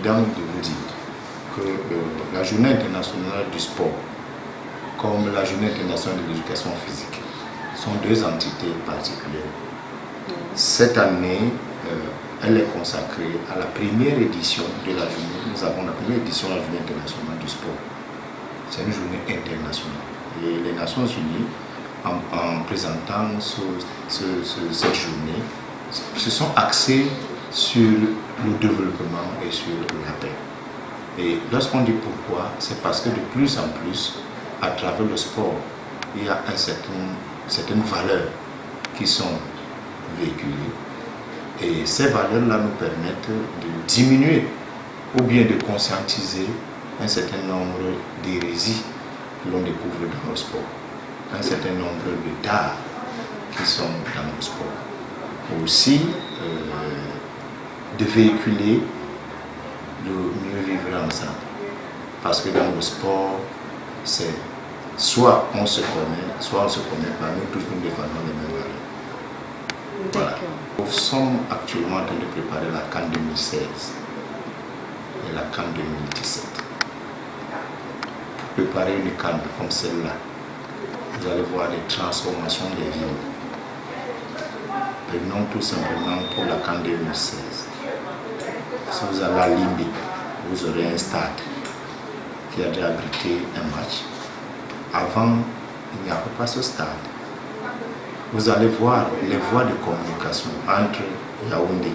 évident de vous dire que la Journée internationale du sport, comme la Journée internationale de l'éducation physique, sont deux entités particulières. Cette année, elle est consacrée à la première édition de la journée. Nous avons la première édition de la Journée internationale du sport. C'est une journée internationale. Et les Nations Unies, en présentant cette journée, se sont axées sur le développement et sur la paix. Et lorsqu'on dit pourquoi, c'est parce que de plus en plus, à travers le sport, il y a certaines valeurs qui sont véhiculées. Et ces valeurs-là nous permettent de diminuer ou bien de conscientiser un certain nombre d'hérésies que l'on découvre dans le sport, un certain nombre de tares qui sont dans le sport. Aussi, de véhiculer le mieux vivre ensemble. Parce que dans le sport, c'est soit on se connaît, soit on ne se connaît pas, nous tous nous défendons les mêmes valeurs. Voilà. Nous sommes actuellement en train de préparer la CAN 2016 et la CAN 2017. Pour préparer une CAN comme celle-là, vous allez voir des transformations des villes. Prenons tout simplement pour la CAN 2016. Si vous allez à Limbe, vous aurez un stade qui a déjà abrité un match. Avant, il n'y avait pas ce stade. Vous allez voir les voies de communication entre Yaoundé,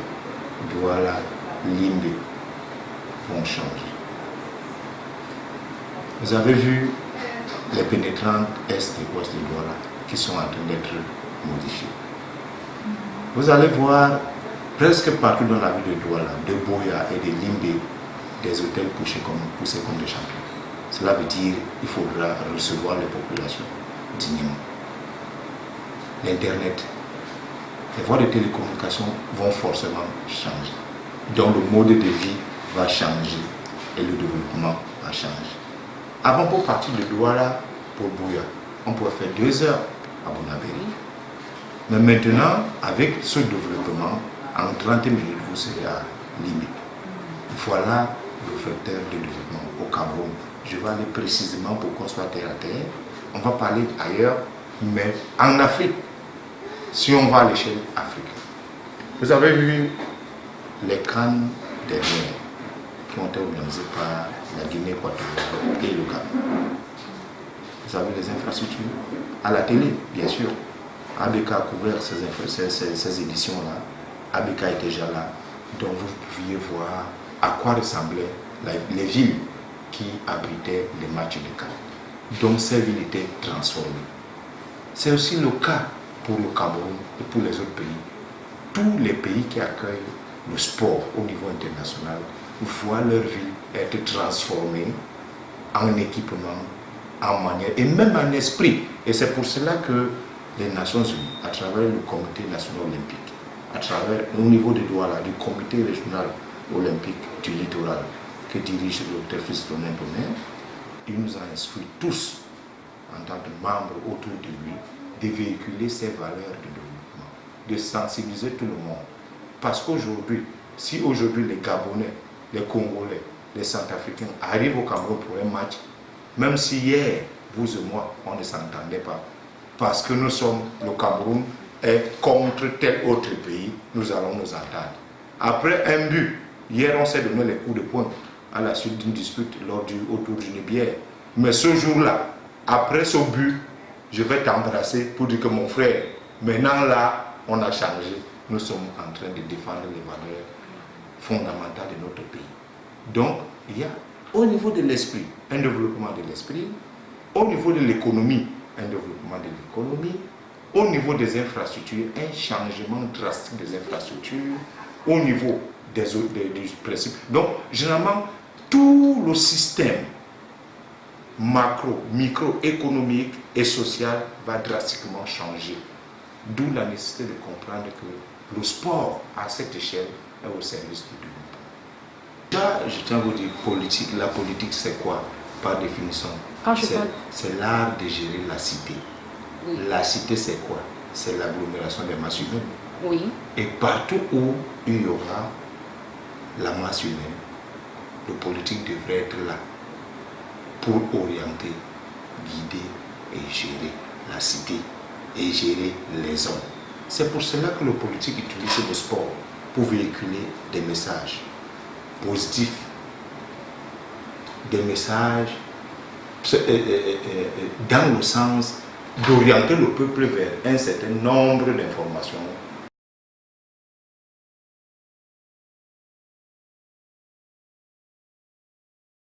Douala, Limbe vont changer. Vous avez vu les pénétrants est et ouest de Douala qui sont en train d'être modifiés. Vous allez voir presque partout dans la ville de Douala, de Boya et de Limbe, des hôtels poussés comme des champions. Cela veut dire qu'il faudra recevoir les populations dignement. L'Internet, les voies de télécommunication vont forcément changer. Donc le mode de vie va changer et le développement va changer. Avant, pour partir de Douala pour Bouya, on pouvait faire 2 heures à Bonabéry. Mais maintenant, avec ce développement, en 30 minutes, vous serez à Limbe. Voilà le facteur de développement au Cameroun. Je vais aller précisément pour qu'on soit terre à terre. On va parler ailleurs, mais en Afrique, si on va à l'échelle africaine. Vous avez vu les CAN dernières qui ont été organisées par la Guinée équatoriale et le Gabon. Vous avez les infrastructures à la télé, bien sûr. ABK a couvert ces éditions-là. ABK était déjà là. Donc vous pouviez voir à quoi ressemblaient les villes qui abritaient les matchs de CAN. Donc ces villes étaient transformées. C'est aussi le cas pour le Cameroun et pour les autres pays. Tous les pays qui accueillent le sport au niveau international voient leur ville être transformée en équipement, en manière et même en esprit. Et c'est pour cela que les Nations Unies, à travers le Comité national olympique, à travers au niveau de Douala, du Comité régional olympique du littoral que dirige le Dr Fiston Ntoné, il nous a instruit tous, en tant que membres autour de lui, de véhiculer ces valeurs de développement, de sensibiliser tout le monde. Parce qu'aujourd'hui, si aujourd'hui les Gabonais, les Congolais, les Centrafricains arrivent au Cameroun pour un match, même si hier, vous et moi, on ne s'entendait pas, parce que nous sommes, le Cameroun est contre tel autre pays, nous allons nous entendre. Après un but, hier on s'est donné les coups de poing à la suite d'une dispute autour d'une bière. Mais ce jour-là, après ce but, je vais t'embrasser pour dire que mon frère, maintenant là, on a changé. Nous sommes en train de défendre les valeurs fondamentales de notre pays. Donc, il y a au niveau de l'esprit, un développement de l'esprit, au niveau de l'économie, un développement de l'économie, au niveau des infrastructures, un changement drastique des infrastructures, au niveau des principes. Donc, généralement, tout le système macro, microéconomique et social va drastiquement changer. D'où la nécessité de comprendre que le sport, à cette échelle, est au service du développement. Déjà, je tiens à vous dire, politique. La politique, c'est quoi? Par définition, c'est l'art de gérer la cité. Oui. La cité, c'est quoi? C'est l'agglomération des masses humaines. Oui. Et partout où il y aura la masse humaine, le politique devrait être là pour orienter, guider et gérer la cité et gérer les hommes. C'est pour cela que le politique utilise le sport pour véhiculer des messages positifs, des messages dans le sens d'orienter le peuple vers un certain nombre d'informations